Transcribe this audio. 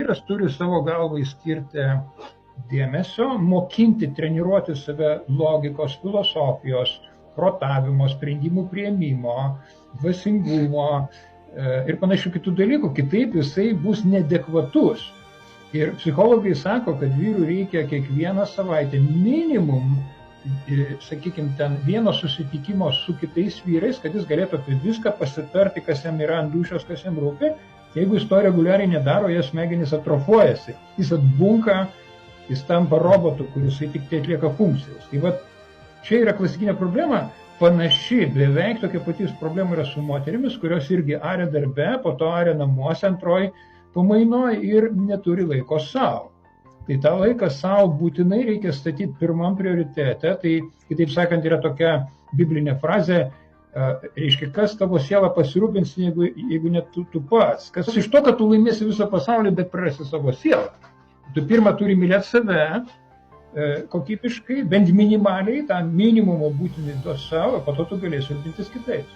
vyras turi savo galvai skirti dėmesio, mokinti, treniruoti save logikos, filosofijos, protavimo, sprendimų priėmimo, dvasingumo ir panašių kitų dalykų. Kitaip jisai bus neadekvatus. Ir psichologai sako, kad vyrui reikia kiekvieną savaitę minimum, sakykime, ten vieno susitikimo su kitais vyrais, kad jis galėtų apie viską pasitarti, kas jam yra ant dūšios, kas jam rūpi. Jeigu jis to reguliariai nedaro, jas smegenys atrofuojasi. Jis atbunka, jis tampa robotu, kuris tik tai atlieka funkcijas. Tai va, čia yra klasikinė problema, panaši, beveik tokia patys problema yra su moterimis, kurios irgi aria darbe, po to aria namuose antroji pamaino ir neturi laiko savo. Tai tą laiką savo būtinai reikia statyti pirmam prioritete. Tai, kitaip sakant, yra tokia biblinė frazė, reiškia, kas tavo sielą pasirūpins, jeigu net tu pats. Kas iš to, kad tu laimėsi visą pasaulį, bet prarasi savo sielą. Tu pirmą turi mylėti save kokybiškai, bent minimaliai, tą minimumo būtinai duos savo, po to tu galėsi rūpintis kitais.